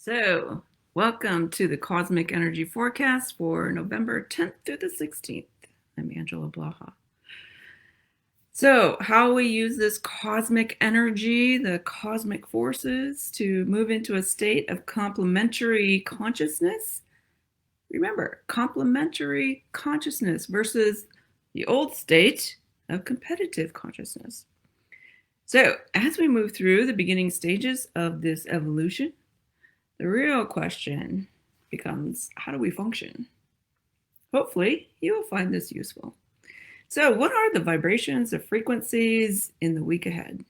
So, welcome to the Cosmic Energy Forecast for November 10th through the 16th. I'm Angela Blaha. So, how we use this cosmic energy, the cosmic forces, to move into a state of complementary consciousness. Remember, complementary consciousness versus the old state of competitive consciousness. So, as we move through the beginning stages of this evolution, the real question becomes, how do we function? Hopefully, you will find this useful. So, what are the vibrations, the frequencies in the week ahead?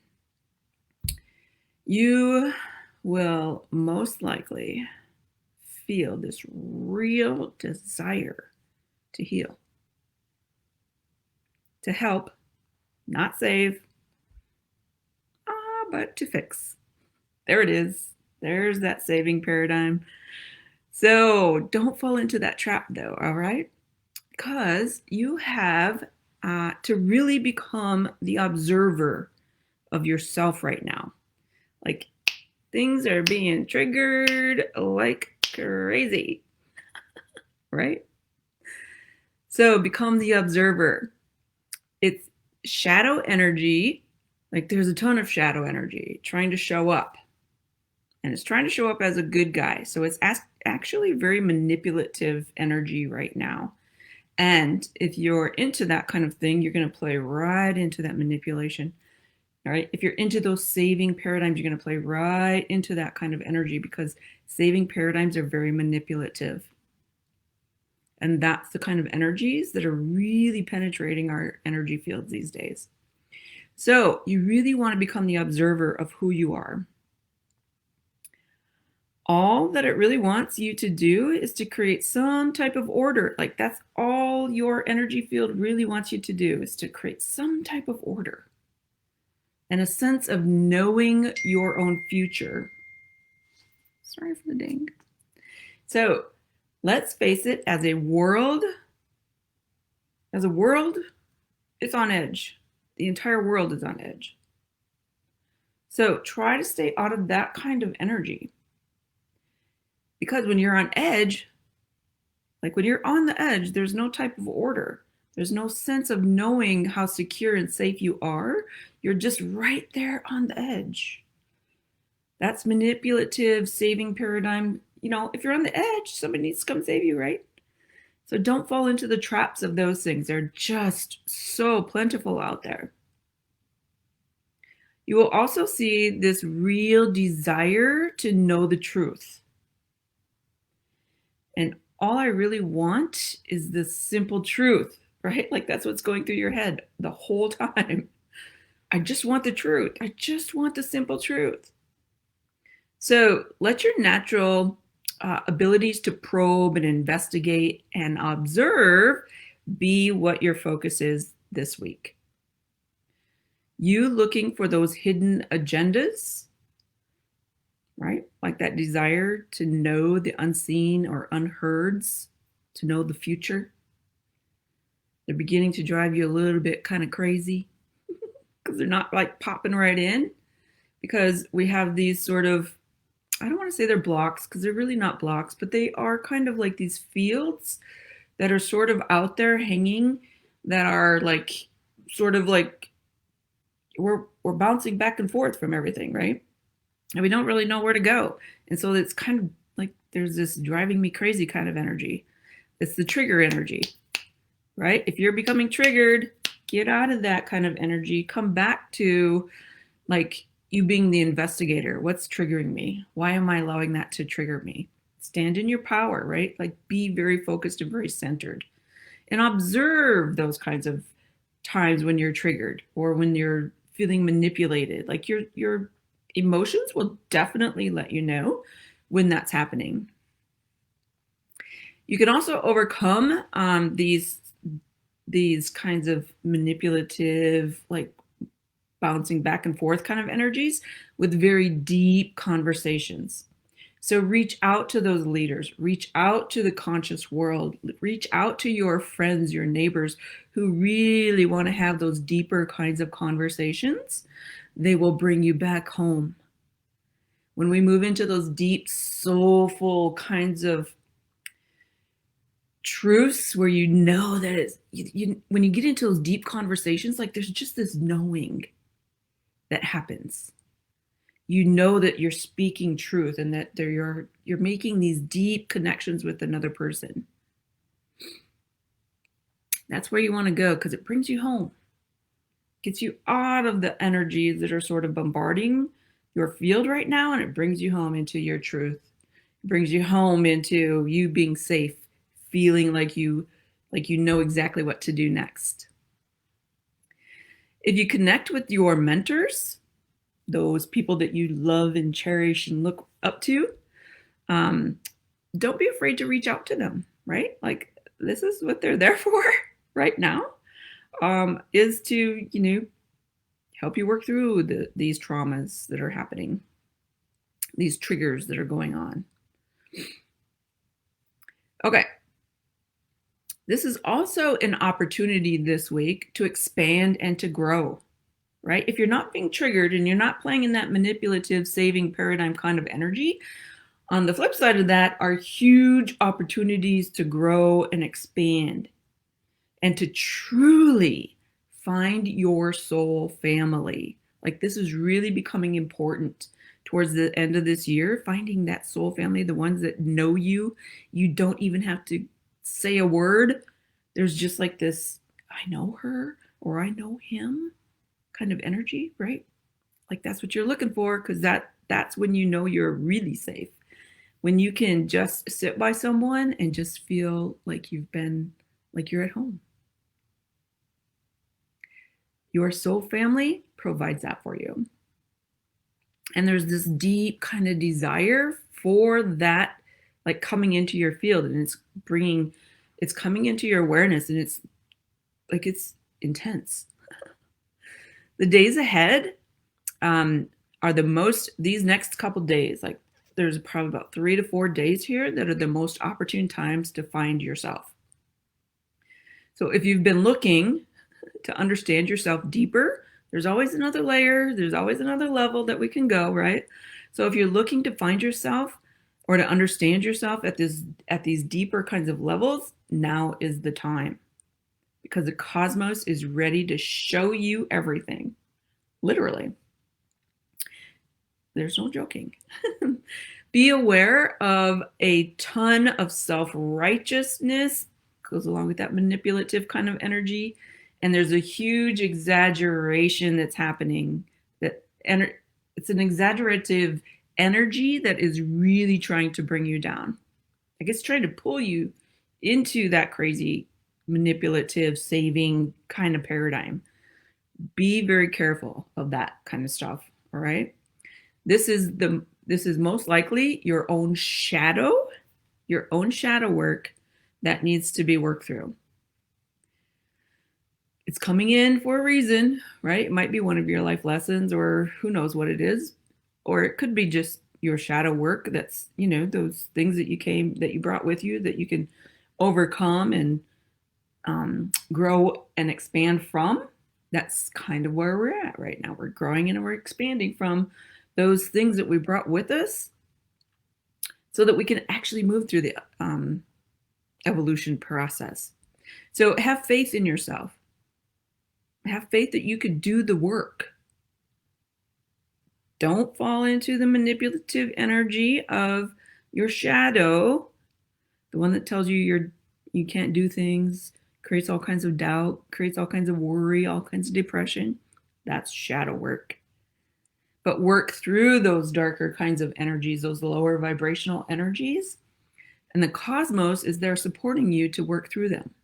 You will most likely feel this real desire to heal, to help, not save, but to fix. There it is. There's that saving paradigm. So don't fall into that trap though, all right? Because you have to really become the observer of yourself right now. Like things are being triggered like crazy, right? So become the observer. It's shadow energy. Like there's a ton of shadow energy trying to show up. And it's trying to show up as a good guy. So it's actually very manipulative energy right now. And if you're into that kind of thing, you're going to play right into that manipulation. All right. If you're into those saving paradigms, you're going to play right into that kind of energy because saving paradigms are very manipulative. And that's the kind of energies that are really penetrating our energy fields these days. So you really want to become the observer of who you are. All that it really wants you to do is to create some type of order. Like that's all your energy field really wants you to do is to create some type of order and a sense of knowing your own future. Sorry for the ding. So let's face it, as a world, it's on edge. The entire world is on edge. So try to stay out of that kind of energy. Because when you're on edge, like when you're on the edge, there's no type of order. There's no sense of knowing how secure and safe you are. You're just right there on the edge. That's manipulative saving paradigm. You know, if you're on the edge, somebody needs to come save you, right? So don't fall into the traps of those things. They're just so plentiful out there. You will also see this real desire to know the truth. And all I really want is the simple truth, right? Like that's what's going through your head the whole time. I just want the truth. I just want the simple truth. So let your natural abilities to probe and investigate and observe be what your focus is this week. You looking for those hidden agendas, right? Like that desire to know the unseen or unheards, to know the future. They're beginning to drive you a little bit kind of crazy because they're not like popping right in because we have these sort of, I don't want to say they're blocks because they're really not blocks, but they are kind of like these fields that are sort of out there hanging that are like sort of like we're bouncing back and forth from everything, right? And we don't really know where to go. And so it's kind of like there's this driving me crazy kind of energy. It's the trigger energy, right? If you're becoming triggered, get out of that kind of energy. Come back to like you being the investigator. What's triggering me? Why am I allowing that to trigger me? Stand in your power, right? Like be very focused and very centered. And observe those kinds of times when you're triggered or when you're feeling manipulated. Like your emotions will definitely let you know when that's happening. You can also overcome these kinds of manipulative, like bouncing back and forth kind of energies with very deep conversations. So reach out to those leaders, reach out to the conscious world, reach out to your friends, your neighbors who really want to have those deeper kinds of conversations. They will bring you back home. When we move into those deep, soulful kinds of truths where you know that it's, when you get into those deep conversations, like there's just this knowing that happens. You know that you're speaking truth and that you're making these deep connections with another person. That's where you want to go because it brings you home, gets you out of the energies that are sort of bombarding your field right now, and it brings you home into your truth. It brings you home into you being safe, feeling like you know exactly what to do next. If you connect with your mentors, those people that you love and cherish and look up to, don't be afraid to reach out to them, right? Like this is what they're there for right now, is to, help you work through these traumas that are happening, these triggers that are going on. Okay. This is also an opportunity this week to expand and to grow, right? If you're not being triggered and you're not playing in that manipulative saving paradigm kind of energy, on the flip side of that are huge opportunities to grow and expand and to truly find your soul family. Like this is really becoming important towards the end of this year, finding that soul family, the ones that know you. You don't even have to say a word. There's just like this, I know her or I know him kind of energy, right? Like that's what you're looking for, because that's when you know you're really safe. When you can just sit by someone and just feel like you're at home. Your soul family provides that for you. And there's this deep kind of desire for that, like coming into your field, and it's coming into your awareness, and it's intense. The days ahead are these next couple days, like there's probably about 3 to 4 days here that are the most opportune times to find yourself. So if you've been looking to understand yourself deeper, there's always another layer, there's always another level that we can go, right? So if you're looking to find yourself or to understand yourself at these deeper kinds of levels, now is the time. Because the cosmos is ready to show you everything. Literally. There's no joking. Be aware of a ton of self-righteousness, goes along with that manipulative kind of energy. And there's a huge exaggeration that's happening. It's an exaggerative energy that is really trying to bring you down. Like it's trying to pull you into that crazy manipulative saving kind of paradigm. Be very careful of that kind of stuff. All right. This is most likely your own shadow work that needs to be worked through. It's coming in for a reason, right? It might be one of your life lessons, or who knows what it is. Or it could be just your shadow work. That's, those things that you brought with you that you can overcome and grow and expand from. That's kind of where we're at right now. We're growing and we're expanding from those things that we brought with us so that we can actually move through the evolution process. So have faith in yourself. Have faith that you could do the work. Don't fall into the manipulative energy of your shadow, the one that tells you you can't do things, creates all kinds of doubt, creates all kinds of worry, all kinds of depression. That's shadow work. But work through those darker kinds of energies, those lower vibrational energies, and the cosmos is there supporting you to work through them.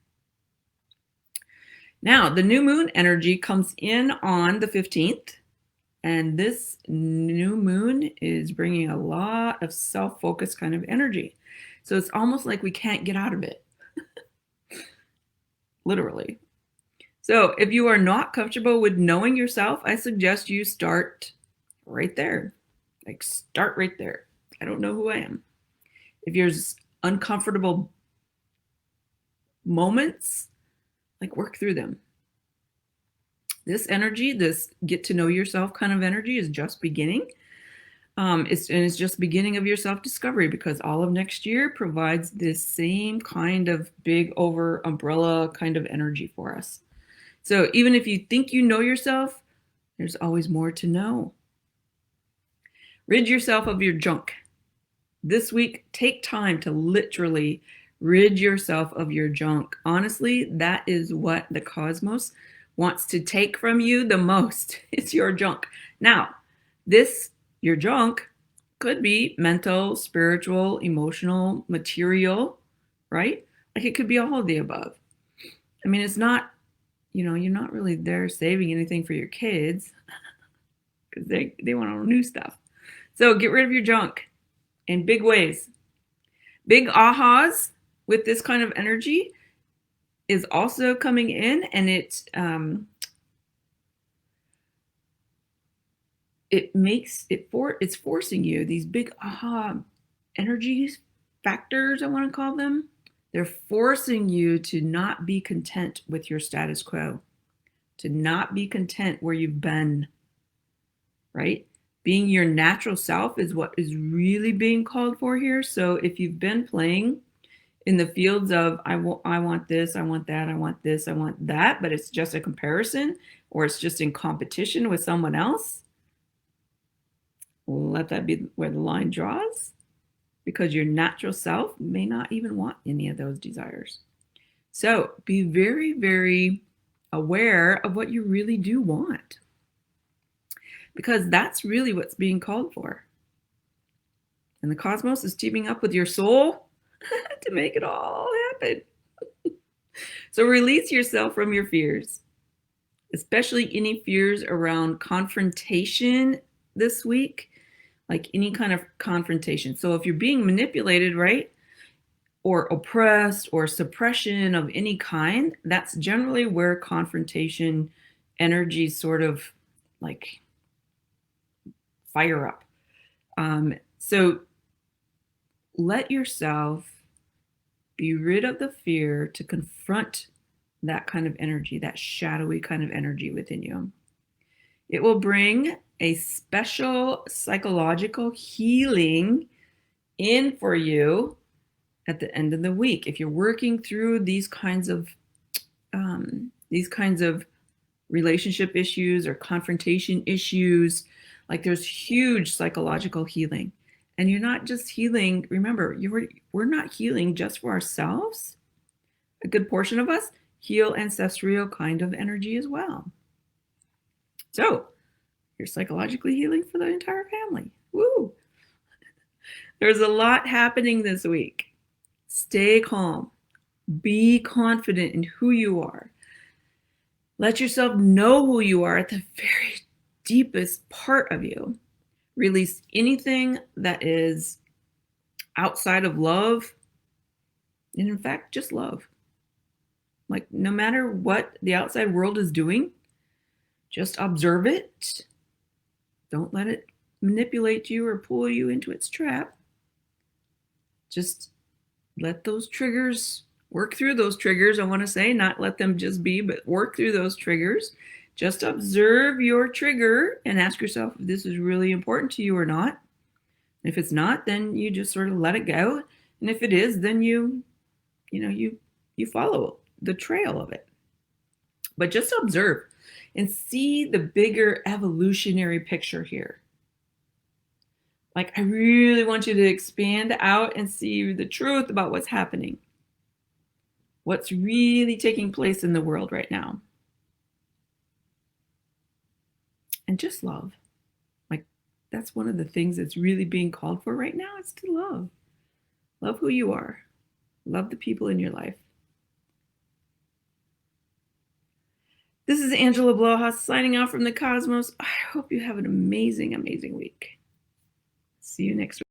Now, the new moon energy comes in on the 15th, and this new moon is bringing a lot of self-focused kind of energy. So it's almost like we can't get out of it, literally. So if you are not comfortable with knowing yourself, I suggest you start right there. Like start right there. I don't know who I am. If there's uncomfortable moments, like work through them. This energy, this get to know yourself kind of energy is just beginning. It's just the beginning of your self-discovery, because all of next year provides this same kind of big over umbrella kind of energy for us. So even if you think you know yourself, there's always more to know. Rid yourself of your junk. This week, take time to literally rid yourself of your junk. Honestly, that is what the cosmos wants to take from you the most. It's your junk. Now, your junk could be mental, spiritual, emotional, material, right? Like it could be all of the above. I mean, it's not, you're not really there saving anything for your kids because they want all new stuff. So get rid of your junk in big ways. Big ahas with this kind of energy is also coming in, and it's forcing you, these big aha energies, factors, I want to call them. They're forcing you to not be content with your status quo, to not be content where you've been, right? Being your natural self is what is really being called for here. So if you've been playing in the fields of I want this, I want that, I want this, I want that, but it's just a comparison, or it's just in competition with someone else, let that be where the line draws, because your natural self may not even want any of those desires. So be very, very aware of what you really do want, because that's really what's being called for. And the cosmos is teaming up with your soul to make it all happen. So release yourself from your fears, especially any fears around confrontation this week, like any kind of confrontation. So if you're being manipulated, right, or oppressed or suppression of any kind, that's generally where confrontation energies sort of like fire up. So let yourself be rid of the fear to confront that kind of energy, that shadowy kind of energy within you. It will bring a special psychological healing in for you at the end of the week. If you're working through these kinds of relationship issues or confrontation issues, like there's huge psychological healing. And you're not just healing, remember, we're not healing just for ourselves. A good portion of us heal ancestral kind of energy as well. So you're psychologically healing for the entire family. Woo! There's a lot happening this week. Stay calm. Be confident in who you are. Let yourself know who you are at the very deepest part of you. Release anything that is outside of love. And in fact, just love. Like no matter what the outside world is doing, just observe it. Don't let it manipulate you or pull you into its trap. Just let those triggers, work through those triggers, I want to say, not let them just be, but work through those triggers. Just observe your trigger and ask yourself if this is really important to you or not. If it's not, then you just sort of let it go. And if it is, then you follow the trail of it. But just observe and see the bigger evolutionary picture here. Like, I really want you to expand out and see the truth about what's happening. What's really taking place in the world right now. And just love. Like, that's one of the things that's really being called for right now, is to love. Love who you are. Love the people in your life. This is Angela Bloha signing off from the cosmos. I hope you have an amazing, amazing week. See you next week.